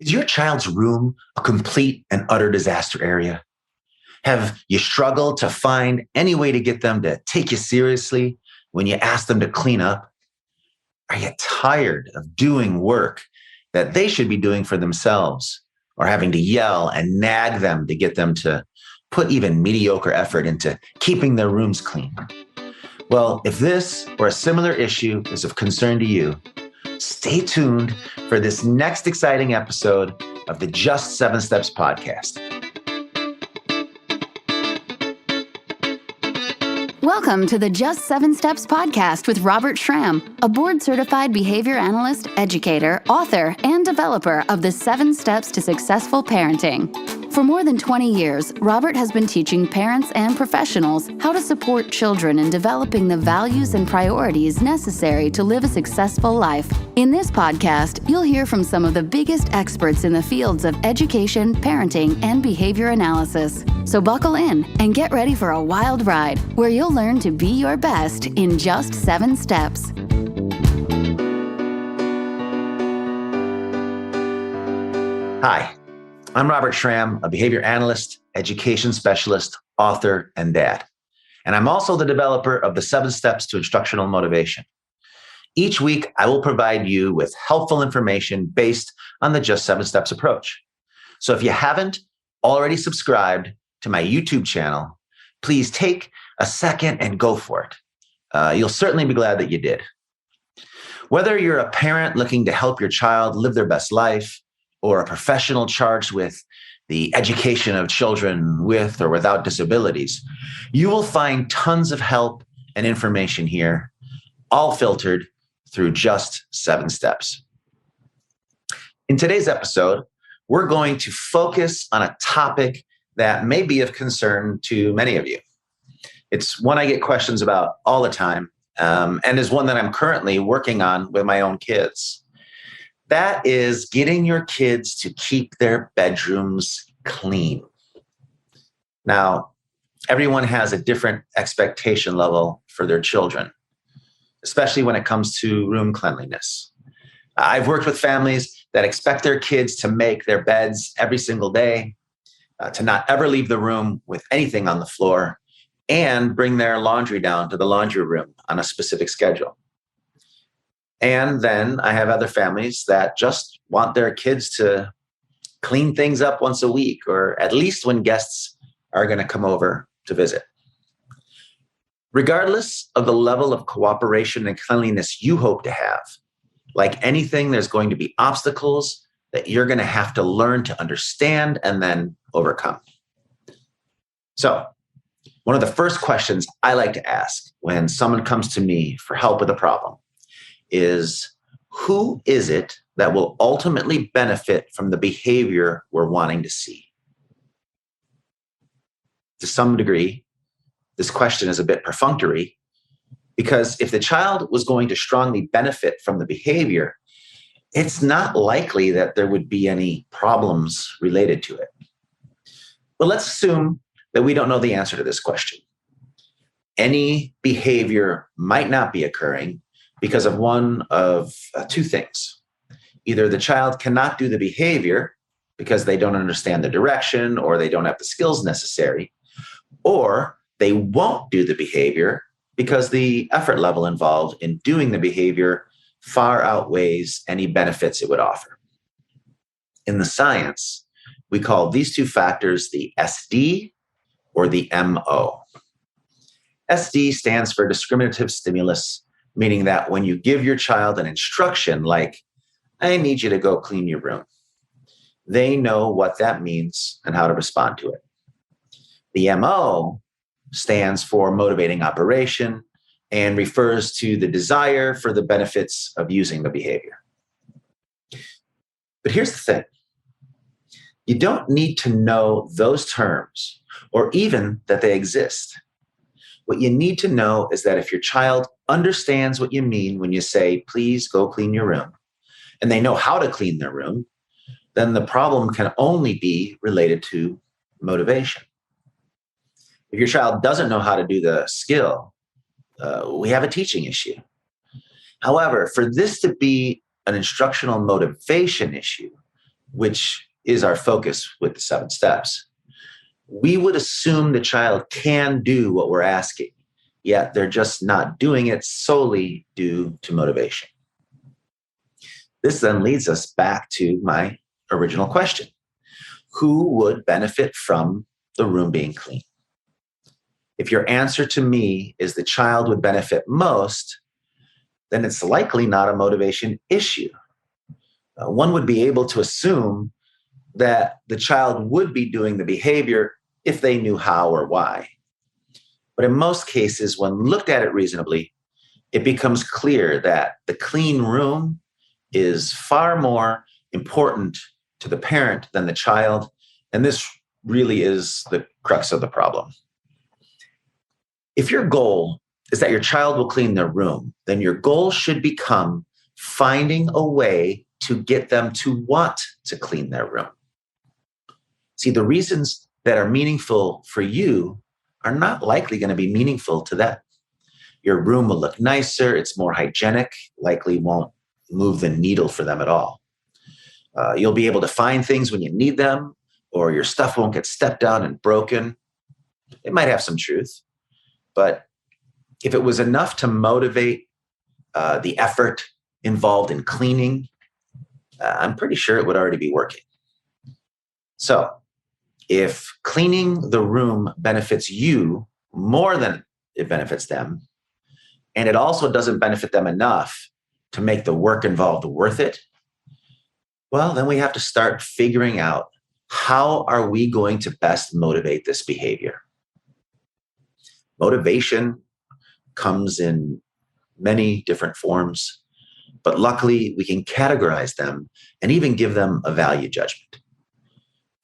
Is your child's room a complete and utter disaster area? Have you struggled to find any way to get them to take you seriously when you ask them to clean up? Are you tired of doing work that they should be doing for themselves, or having to yell and nag them to get them to put even mediocre effort into keeping their rooms clean? Well, if this or a similar issue is of concern to you, stay tuned for this next exciting episode of the Just 7 Steps podcast. Welcome to the Just 7 Steps podcast with Robert Schramm, a board-certified behavior analyst, educator, author, and developer of the 7 Steps to Successful Parenting. For more than 20 years, Robert has been teaching parents and professionals how to support children in developing the values and priorities necessary to live a successful life. In this podcast, you'll hear from some of the biggest experts in the fields of education, parenting, and behavior analysis. So buckle in and get ready for a wild ride where you'll learn to be your best in just 7 steps. Hi, I'm Robert Schramm, a behavior analyst, education specialist, author, and dad. And I'm also the developer of the 7 Steps to Instructional Motivation. Each week, I will provide you with helpful information based on the Just 7 Steps approach. So if you haven't already subscribed to my YouTube channel, please take a second and go for it. You'll certainly be glad that you did. Whether you're a parent looking to help your child live their best life, or a professional charged with the education of children with or without disabilities, you will find tons of help and information here, all filtered through just 7 steps. In today's episode, we're going to focus on a topic that may be of concern to many of you. It's one I get questions about all the time, and is one that I'm currently working on with my own kids. That is getting your kids to keep their bedrooms clean. Now, everyone has a different expectation level for their children, especially when it comes to room cleanliness. I've worked with families that expect their kids to make their beds every single day, to not ever leave the room with anything on the floor, and bring their laundry down to the laundry room on a specific schedule. And then I have other families that just want their kids to clean things up once a week, or at least when guests are going to come over to visit. Regardless of the level of cooperation and cleanliness you hope to have, like anything, there's going to be obstacles that you're going to have to learn to understand and then overcome. So, one of the first questions I like to ask when someone comes to me for help with a problem is, who is it that will ultimately benefit from the behavior we're wanting to see? To some degree, this question is a bit perfunctory, because if the child was going to strongly benefit from the behavior, it's not likely that there would be any problems related to it. But let's assume that we don't know the answer to this question. Any behavior might not be occurring because of one of two things. Either the child cannot do the behavior because they don't understand the direction or they don't have the skills necessary, or they won't do the behavior because the effort level involved in doing the behavior far outweighs any benefits it would offer. In the science, we call these two factors the SD or the MO. SD stands for discriminative stimulus, meaning that when you give your child an instruction like, I need you to go clean your room, they know what that means and how to respond to it. The MO stands for motivating operation and refers to the desire for the benefits of using the behavior. But here's the thing. You don't need to know those terms or even that they exist. What you need to know is that if your child understands what you mean when you say, please go clean your room, and they know how to clean their room, then the problem can only be related to motivation. If your child doesn't know how to do the skill, we have a teaching issue. However, for this to be an instructional motivation issue, which is our focus with the 7 steps, we would assume the child can do what we're asking, yet they're just not doing it solely due to motivation. This then leads us back to my original question. Who would benefit from the room being clean? If your answer to me is the child would benefit most, then it's likely not a motivation issue. One would be able to assume that the child would be doing the behavior if they knew how or why. But in most cases, when looked at it reasonably, it becomes clear that the clean room is far more important to the parent than the child. And this really is the crux of the problem. If your goal is that your child will clean their room, then your goal should become finding a way to get them to want to clean their room. See, the reasons that are meaningful for you are not likely going to be meaningful to them. Your room will look nicer, it's more hygienic, likely won't move the needle for them at all. You'll be able to find things when you need them, or your stuff won't get stepped on and broken. It might have some truth, but if it was enough to motivate the effort involved in cleaning, I'm pretty sure it would already be working. So, if cleaning the room benefits you more than it benefits them, and it also doesn't benefit them enough to make the work involved worth it, well, then we have to start figuring out how are we going to best motivate this behavior. Motivation comes in many different forms, but luckily we can categorize them and even give them a value judgment.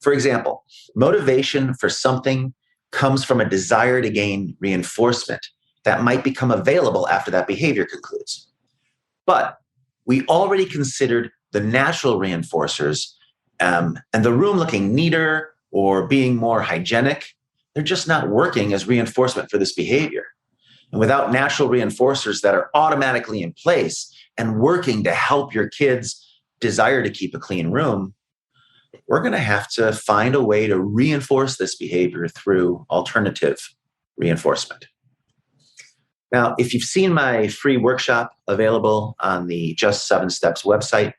For example, motivation for something comes from a desire to gain reinforcement that might become available after that behavior concludes. But we already considered the natural reinforcers, and the room looking neater or being more hygienic, they're just not working as reinforcement for this behavior. And without natural reinforcers that are automatically in place and working to help your kids desire to keep a clean room, we're going to have to find a way to reinforce this behavior through alternative reinforcement. Now, if you've seen my free workshop available on the Just 7 Steps website,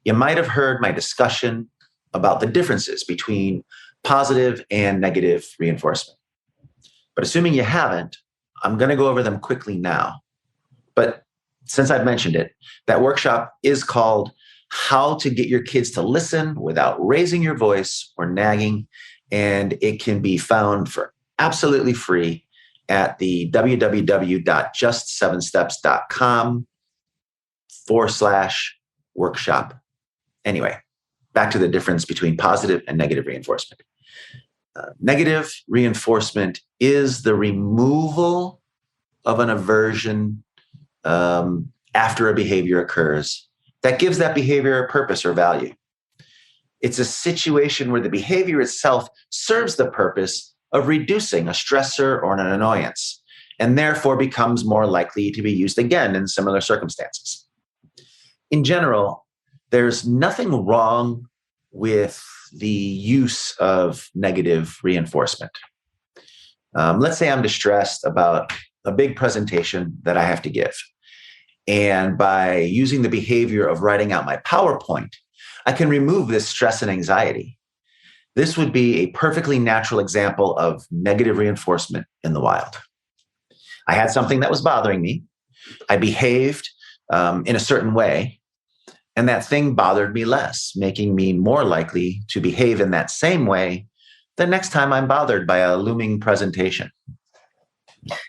you might have heard my discussion about the differences between positive and negative reinforcement. But assuming you haven't, I'm going to go over them quickly now. But since I've mentioned it, that workshop is called How to Get Your Kids to Listen Without Raising Your Voice or Nagging, and it can be found for absolutely free at the www.just7steps.com/workshop. Anyway, back to the difference between positive and negative reinforcement. Negative reinforcement is the removal of an aversion after a behavior occurs that gives that behavior a purpose or value. It's a situation where the behavior itself serves the purpose of reducing a stressor or an annoyance, and therefore becomes more likely to be used again in similar circumstances. In general, there's nothing wrong with the use of negative reinforcement. Let's say I'm distressed about a big presentation that I have to give. And by using the behavior of writing out my PowerPoint, I can remove this stress and anxiety. This would be a perfectly natural example of negative reinforcement in the wild. I had something that was bothering me. I behaved in a certain way, and that thing bothered me less, making me more likely to behave in that same way the next time I'm bothered by a looming presentation.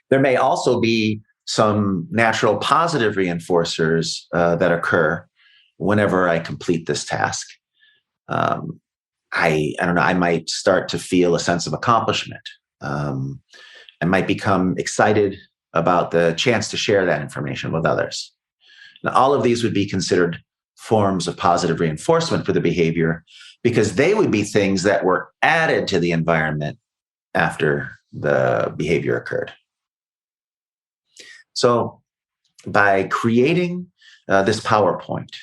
There may also be some natural positive reinforcers that occur whenever I complete this task. I don't know, I might start to feel a sense of accomplishment. I might become excited about the chance to share that information with others. Now, all of these would be considered forms of positive reinforcement for the behavior because they would be things that were added to the environment after the behavior occurred. So by creating this PowerPoint,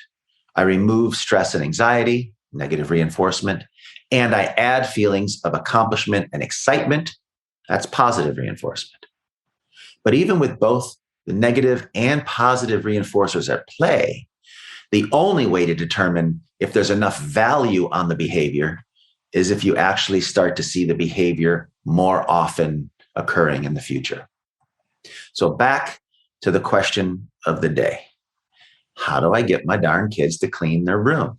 I remove stress and anxiety. negative reinforcement, and I add feelings of accomplishment and excitement, that's positive reinforcement. But even with both the negative and positive reinforcers at play, the only way to determine if there's enough value on the behavior is if you actually start to see the behavior more often occurring in the future. So back to the question of the day. How do I get my darn kids to clean their room?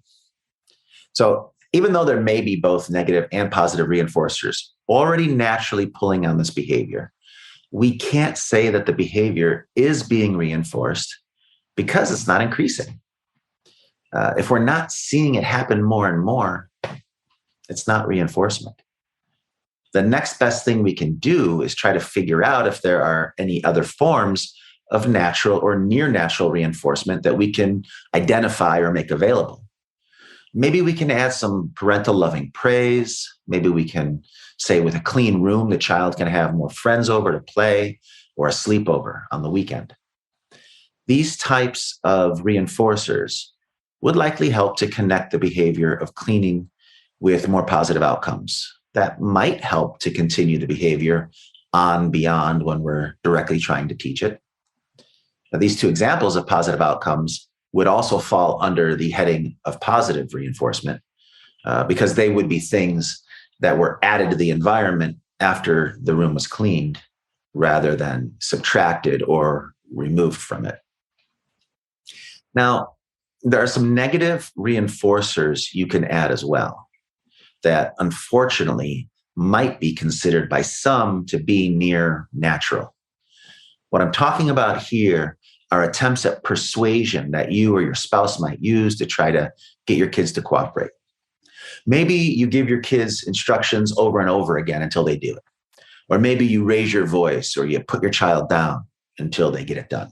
So even though there may be both negative and positive reinforcers already naturally pulling on this behavior, we can't say that the behavior is being reinforced because it's not increasing. If we're not seeing it happen more and more, it's not reinforcement. The next best thing we can do is try to figure out if there are any other forms of natural or near natural reinforcement that we can identify or make available. Maybe we can add some parental loving praise. Maybe we can say with a clean room, the child can have more friends over to play or a sleepover on the weekend. These types of reinforcers would likely help to connect the behavior of cleaning with more positive outcomes. That might help to continue the behavior on beyond when we're directly trying to teach it. Now, these two examples of positive outcomes would also fall under the heading of positive reinforcement because they would be things that were added to the environment after the room was cleaned rather than subtracted or removed from it. Now, there are some negative reinforcers you can add as well that unfortunately might be considered by some to be near natural. What I'm talking about here are attempts at persuasion that you or your spouse might use to try to get your kids to cooperate. Maybe you give your kids instructions over and over again until they do it. Or maybe you raise your voice or you put your child down until they get it done.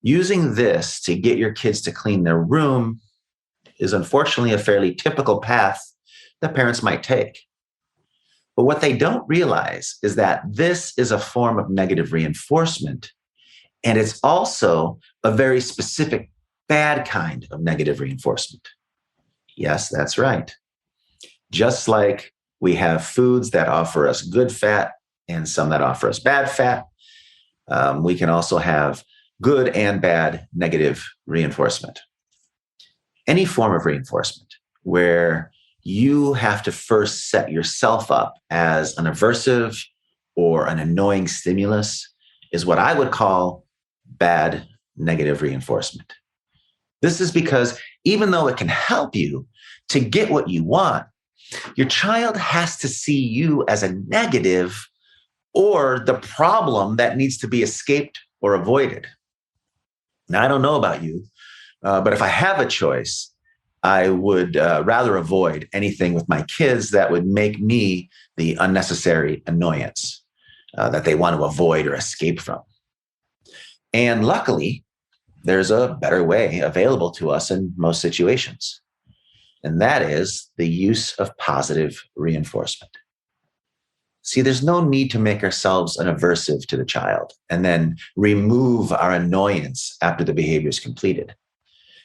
Using this to get your kids to clean their room is unfortunately a fairly typical path that parents might take. But what they don't realize is that this is a form of negative reinforcement, and it's also a very specific bad kind of negative reinforcement. Yes, that's right. Just like we have foods that offer us good fat and some that offer us bad fat, we can also have good and bad negative reinforcement. Any form of reinforcement where you have to first set yourself up as an aversive or an annoying stimulus is what I would call bad negative reinforcement. This is because even though it can help you to get what you want, your child has to see you as a negative or the problem that needs to be escaped or avoided. Now, I don't know about you, but if I have a choice, I would rather avoid anything with my kids that would make me the unnecessary annoyance that they want to avoid or escape from. And luckily, there's a better way available to us in most situations. And that is the use of positive reinforcement. See, there's no need to make ourselves an aversive to the child and then remove our annoyance after the behavior is completed.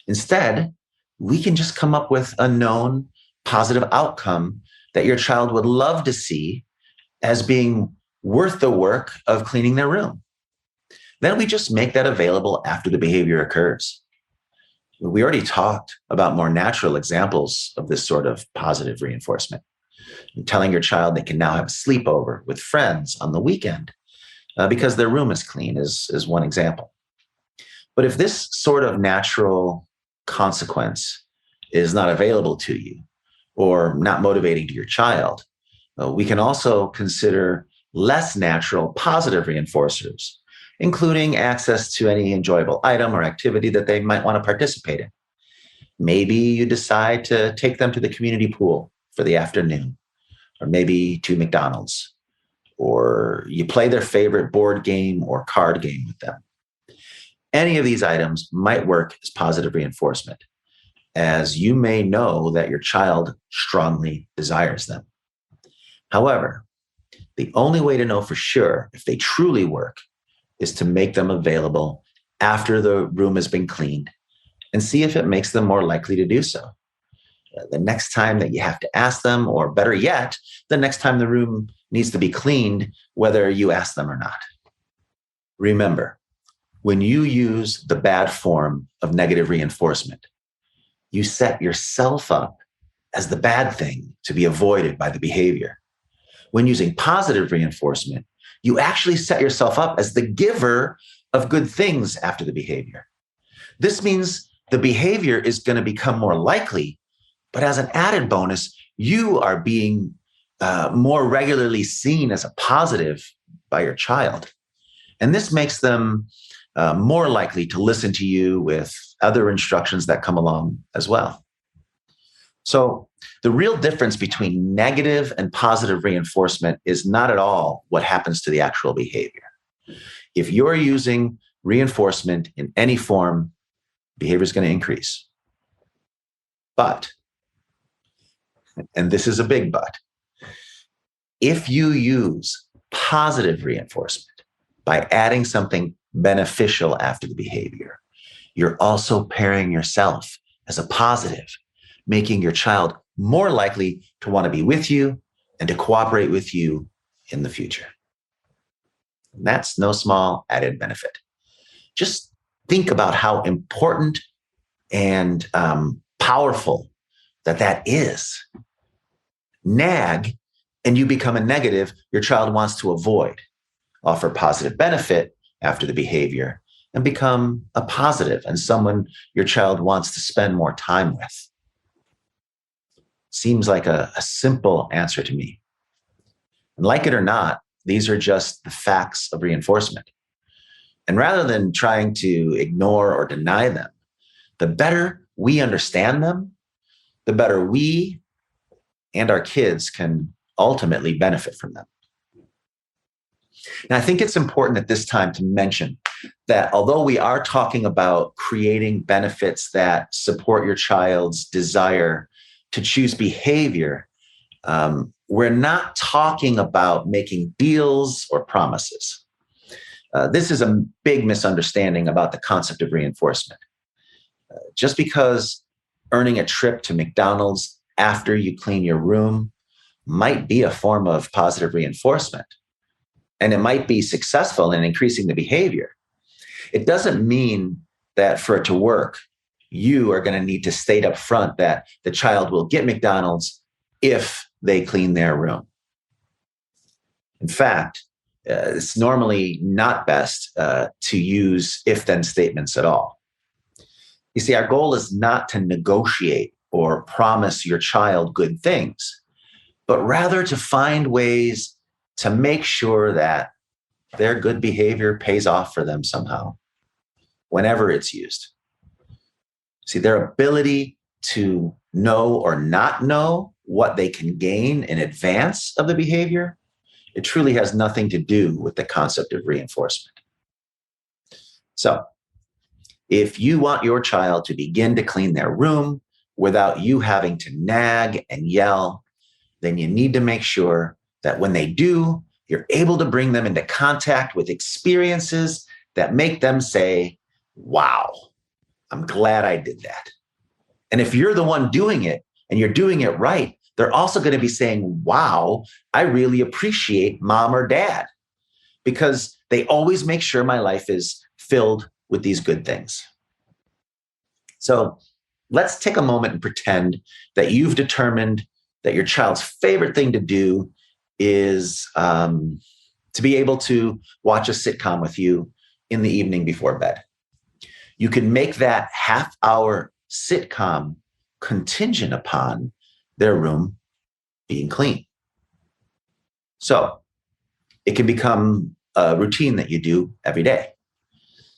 Instead, we can just come up with a known positive outcome that your child would love to see as being worth the work of cleaning their room. Then we just make that available after the behavior occurs. We already talked about more natural examples of this sort of positive reinforcement. Telling your child they can now have a sleepover with friends on the weekend because their room is clean is one example. But if this sort of natural consequence is not available to you or not motivating to your child, we can also consider less natural positive reinforcers, including access to any enjoyable item or activity that they might want to participate in. Maybe you decide to take them to the community pool for the afternoon, or maybe to McDonald's, or you play their favorite board game or card game with them. Any of these items might work as positive reinforcement, as you may know that your child strongly desires them. However, the only way to know for sure if they truly work is to make them available after the room has been cleaned and see if it makes them more likely to do so. The next time that you have to ask them, or better yet, the next time the room needs to be cleaned, whether you ask them or not. Remember, when you use the bad form of negative reinforcement, you set yourself up as the bad thing to be avoided by the behavior. When using positive reinforcement, you actually set yourself up as the giver of good things after the behavior. This means the behavior is going to become more likely, but as an added bonus, you are being more regularly seen as a positive by your child. And this makes them more likely to listen to you with other instructions that come along as well. So the real difference between negative and positive reinforcement is not at all what happens to the actual behavior. If you're using reinforcement in any form, behavior is going to increase. But, and this is a big but, if you use positive reinforcement by adding something beneficial after the behavior, you're also pairing yourself as a positive, making your child more likely to want to be with you and to cooperate with you in the future. And that's no small added benefit. Just think about how important and powerful that is. Nag, and you become a negative your child wants to avoid. Offer positive benefit after the behavior and become a positive and someone your child wants to spend more time with. Seems like a simple answer to me. And like it or not, these are just the facts of reinforcement. And rather than trying to ignore or deny them, the better we understand them, the better we and our kids can ultimately benefit from them. Now, I think it's important at this time to mention that although we are talking about creating benefits that support your child's desire to choose behavior, we're not talking about making deals or promises. This is a big misunderstanding about the concept of reinforcement. Just because earning a trip to McDonald's after you clean your room might be a form of positive reinforcement, and it might be successful in increasing the behavior, it doesn't mean that for it to work, you are going to need to state up front that the child will get McDonald's if they clean their room. In fact, it's normally not best to use if-then statements at all. You see, our goal is not to negotiate or promise your child good things, but rather to find ways to make sure that their good behavior pays off for them somehow, whenever it's used. See, their ability to know or not know what they can gain in advance of the behavior, it truly has nothing to do with the concept of reinforcement. So, if you want your child to begin to clean their room without you having to nag and yell, then you need to make sure that when they do, you're able to bring them into contact with experiences that make them say, wow, I'm glad I did that. And if you're the one doing it and you're doing it right, they're also going to be saying, wow, I really appreciate mom or dad, because they always make sure my life is filled with these good things. So let's take a moment and pretend that you've determined that your child's favorite thing to do is to be able to watch a sitcom with you in the evening before bed. You can make that half-hour sitcom contingent upon their room being clean. So it can become a routine that you do every day.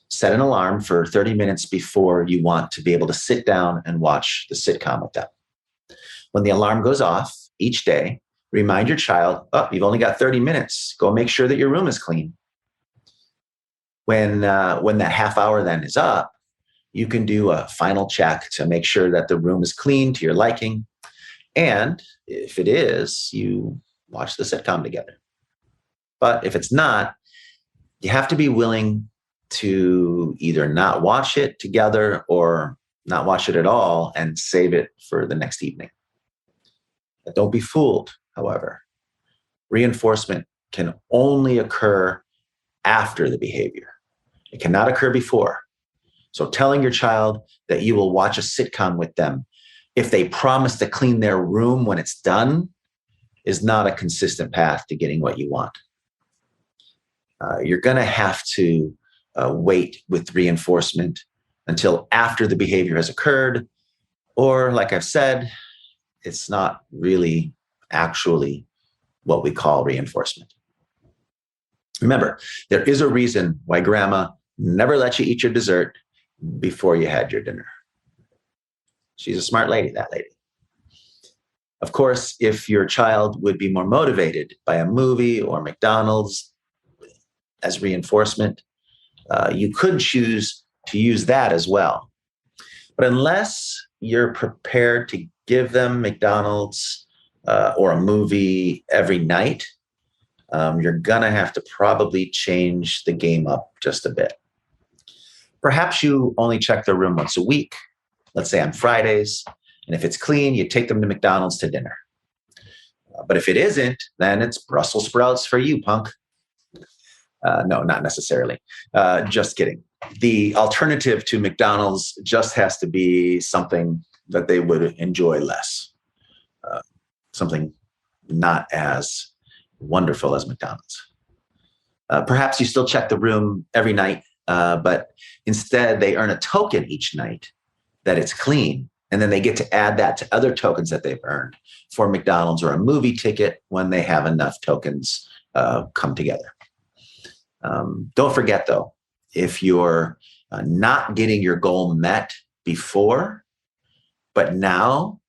Set an alarm for 30 minutes before you want to be able to sit down and watch the sitcom with them. When the alarm goes off each day, remind your child, oh, you've only got 30 minutes. Go make sure that your room is clean. When that half hour then is up, you can do a final check to make sure that the room is clean to your liking. And if it is, you watch the sitcom together. But if it's not, you have to be willing to either not watch it together or not watch it at all, and save it for the next evening. But don't be fooled, however. Reinforcement can only occur after the behavior. It cannot occur before. So telling your child that you will watch a sitcom with them if they promise to clean their room when it's done is not a consistent path to getting what you want. You're going to have to wait with reinforcement until after the behavior has occurred, or like I've said, it's not really actually what we call reinforcement. Remember, there is a reason why grandma never let you eat your dessert before you had your dinner. She's a smart lady, that lady. Of course, if your child would be more motivated by a movie or McDonald's as reinforcement, you could choose to use that as well. But unless you're prepared to give them McDonald's or a movie every night, you're going to have to probably change the game up just a bit. Perhaps you only check their room once a week, let's say on Fridays. And if it's clean, you take them to McDonald's to dinner. But if it isn't, then it's Brussels sprouts for you, punk. No, not necessarily. Just kidding. The alternative to McDonald's just has to be something that they would enjoy less. Something not as wonderful as McDonald's. Perhaps you still check the room every night, but instead they earn a token each night that it's clean. And then they get to add that to other tokens that they've earned for McDonald's or a movie ticket when they have enough tokens come together. Don't forget, though, if you're not getting your goal met before, but now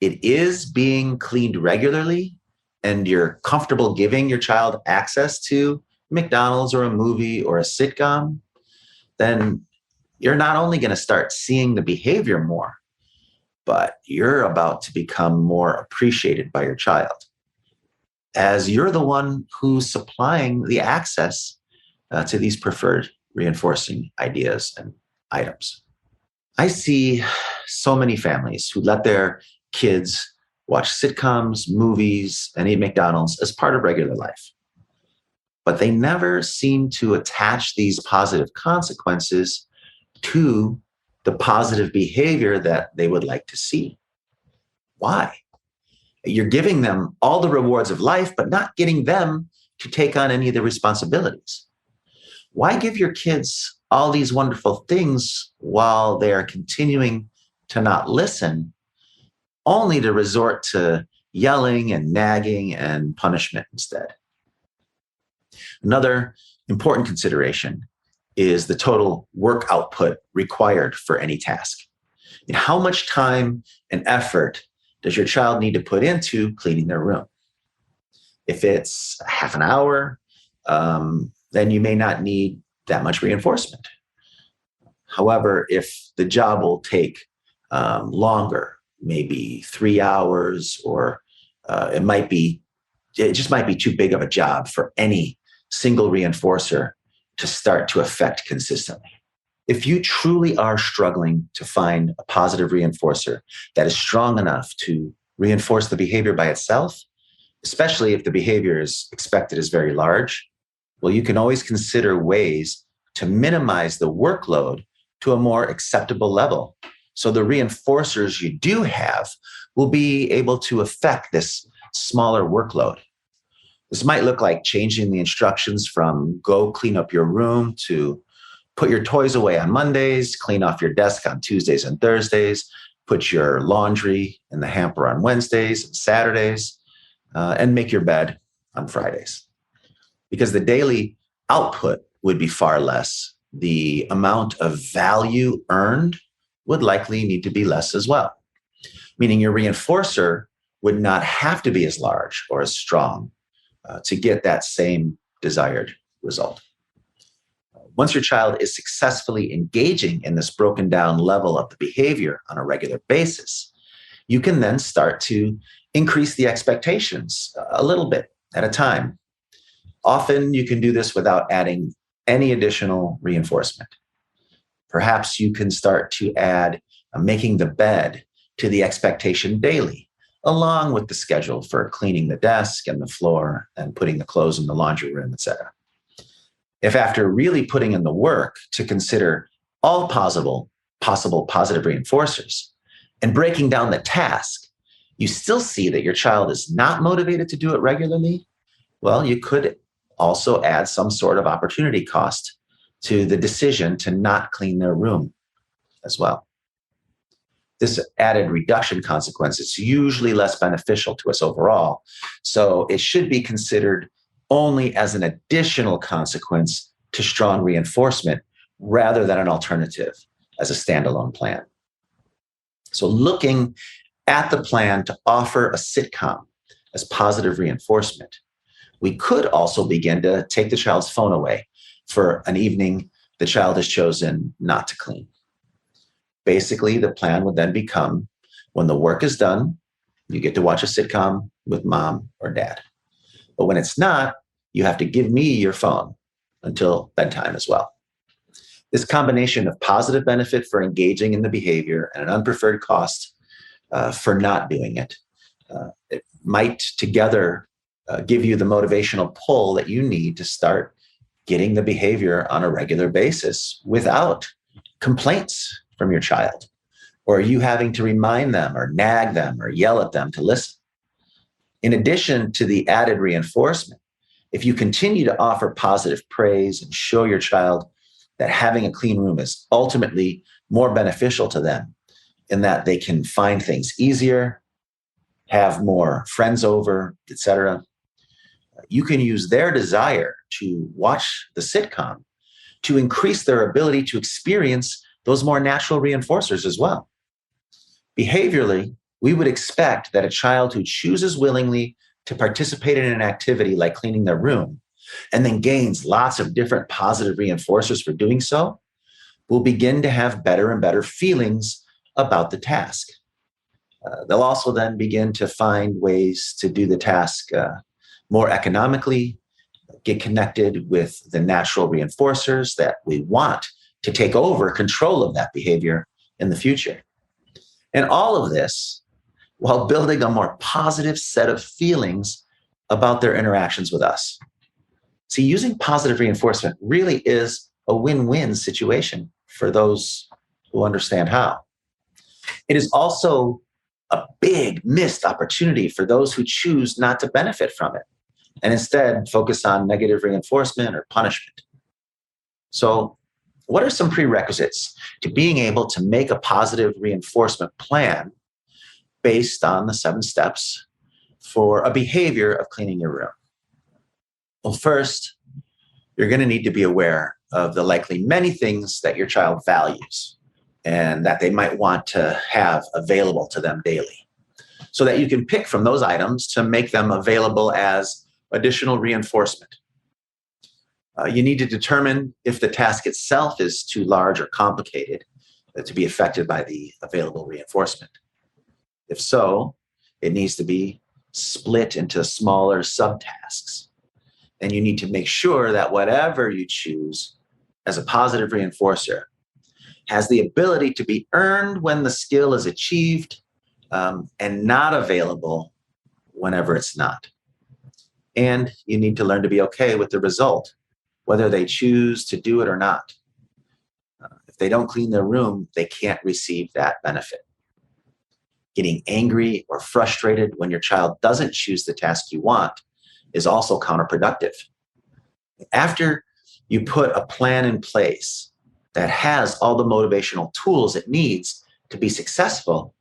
it is being cleaned regularly and you're comfortable giving your child access to McDonald's or a movie or a sitcom, then you're not only going to start seeing the behavior more, but you're about to become more appreciated by your child, as you're the one who's supplying the access to these preferred reinforcing ideas and items. I see so many families who let their kids watch sitcoms, movies, and eat McDonald's as part of regular life. But they never seem to attach these positive consequences to the positive behavior that they would like to see. Why? You're giving them all the rewards of life, but not getting them to take on any of the responsibilities. Why give your kids all these wonderful things while they are continuing to not listen, only to resort to yelling and nagging and punishment instead? Another important consideration is the total work output required for any task. And how much time and effort does your child need to put into cleaning their room? If it's half an hour, then you may not need that much reinforcement. However, if the job will take longer, maybe 3 hours, or it just might be too big of a job for any single reinforcer to start to affect consistently. If you truly are struggling to find a positive reinforcer that is strong enough to reinforce the behavior by itself, especially if the behavior is expected as very large, well, you can always consider ways to minimize the workload to a more acceptable level. So the reinforcers you do have will be able to affect this smaller workload. This might look like changing the instructions from go clean up your room to put your toys away on Mondays, clean off your desk on Tuesdays and Thursdays, put your laundry in the hamper on Wednesdays and Saturdays, and make your bed on Fridays. Because the daily output would be far less, the amount of value earned would likely need to be less as well, meaning your reinforcer would not have to be as large or as strong to get that same desired result. Once your child is successfully engaging in this broken down level of the behavior on a regular basis, you can then start to increase the expectations a little bit at a time. Often you can do this without adding any additional reinforcement. Perhaps you can start to add making the bed to the expectation daily, along with the schedule for cleaning the desk and the floor and putting the clothes in the laundry room, etc. If after really putting in the work to consider all possible positive reinforcers and breaking down the task, you still see that your child is not motivated to do it regularly, well, you could also add some sort of opportunity cost to the decision to not clean their room as well. This added reduction consequence is usually less beneficial to us overall, so it should be considered only as an additional consequence to strong reinforcement rather than an alternative as a standalone plan. So looking at the plan to offer a sitcom as positive reinforcement, we could also begin to take the child's phone away for an evening the child has chosen not to clean. Basically, the plan would then become, when the work is done, you get to watch a sitcom with mom or dad. But when it's not, you have to give me your phone until bedtime as well. This combination of positive benefit for engaging in the behavior and an unpreferred cost for not doing it, it might together give you the motivational pull that you need to start getting the behavior on a regular basis without complaints from your child, or you having to remind them or nag them or yell at them to listen. In addition to the added reinforcement, if you continue to offer positive praise and show your child that having a clean room is ultimately more beneficial to them in that they can find things easier, have more friends over, etc., you can use their desire to watch the sitcom to increase their ability to experience those more natural reinforcers as well. Behaviorally, we would expect that a child who chooses willingly to participate in an activity like cleaning their room and then gains lots of different positive reinforcers for doing so will begin to have better and better feelings about the task. They'll also then begin to find ways to do the task more economically, get connected with the natural reinforcers that we want to take over control of that behavior in the future. And all of this while building a more positive set of feelings about their interactions with us. See, using positive reinforcement really is a win-win situation for those who understand how. It is also a big missed opportunity for those who choose not to benefit from it and instead focus on negative reinforcement or punishment. So, what are some prerequisites to being able to make a positive reinforcement plan based on the 7 steps for a behavior of cleaning your room? Well, first, you're going to need to be aware of the likely many things that your child values and that they might want to have available to them daily, so that you can pick from those items to make them available as additional reinforcement. You need to determine if the task itself is too large or complicated to be affected by the available reinforcement. If so, it needs to be split into smaller subtasks. And you need to make sure that whatever you choose as a positive reinforcer has the ability to be earned when the skill is achieved and not available whenever it's not. And you need to learn to be okay with the result, whether they choose to do it or not. If they don't clean their room, they can't receive that benefit. Getting angry or frustrated when your child doesn't choose the task you want is also counterproductive. After you put a plan in place that has all the motivational tools it needs to be successful,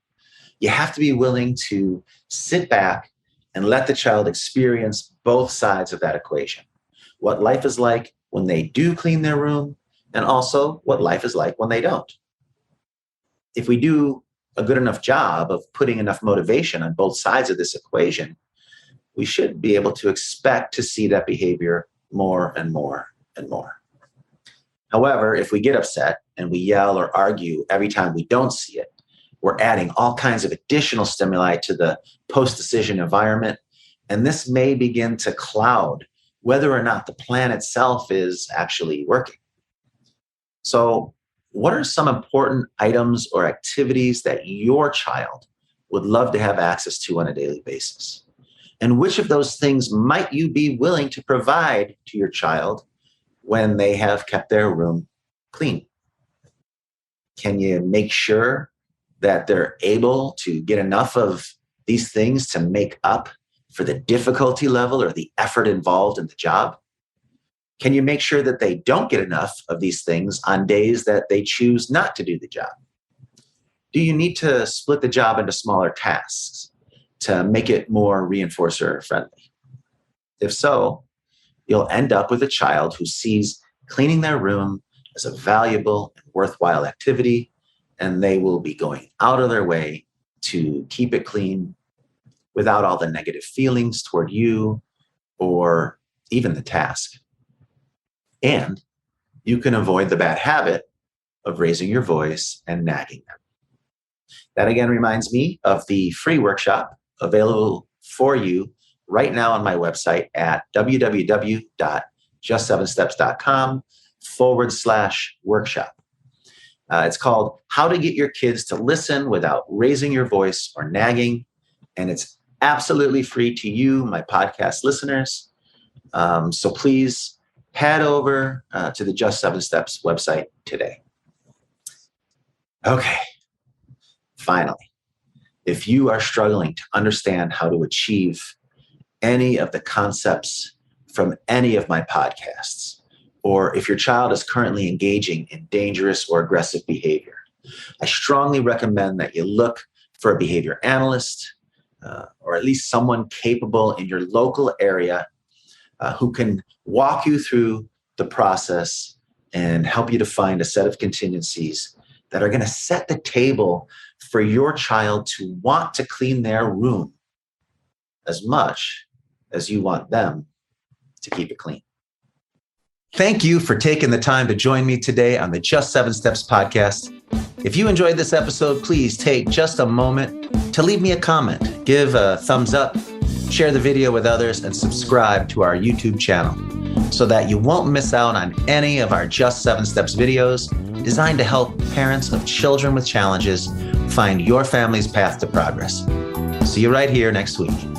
you have to be willing to sit back and let the child experience both sides of that equation. What life is like when they do clean their room, and also what life is like when they don't. If we do a good enough job of putting enough motivation on both sides of this equation, we should be able to expect to see that behavior more and more and more. However, if we get upset and we yell or argue every time we don't see it, we're adding all kinds of additional stimuli to the post-decision environment, and this may begin to cloud whether or not the plan itself is actually working. So what are some important items or activities that your child would love to have access to on a daily basis? And which of those things might you be willing to provide to your child when they have kept their room clean? Can you make sure that they're able to get enough of these things to make up for the difficulty level or the effort involved in the job? Can you make sure that they don't get enough of these things on days that they choose not to do the job? Do you need to split the job into smaller tasks to make it more reinforcer friendly? If so, you'll end up with a child who sees cleaning their room as a valuable and worthwhile activity, and they will be going out of their way to keep it clean without all the negative feelings toward you or even the task. And you can avoid the bad habit of raising your voice and nagging them. That again reminds me of the free workshop available for you right now on my website at www.just7steps.com/workshop. It's called How to Get Your Kids to Listen Without Raising Your Voice or Nagging. And it's absolutely free to you, my podcast listeners. So please head over to the Just 7 Steps website today. Okay, finally, if you are struggling to understand how to achieve any of the concepts from any of my podcasts, or if your child is currently engaging in dangerous or aggressive behavior, I strongly recommend that you look for a behavior analyst or at least someone capable in your local area who can walk you through the process and help you to find a set of contingencies that are going to set the table for your child to want to clean their room as much as you want them to keep it clean. Thank you for taking the time to join me today on the Just 7 Steps podcast. If you enjoyed this episode, please take just a moment to leave me a comment, give a thumbs up, share the video with others, and subscribe to our YouTube channel so that you won't miss out on any of our Just 7 Steps videos designed to help parents of children with challenges find your family's path to progress. See you right here next week.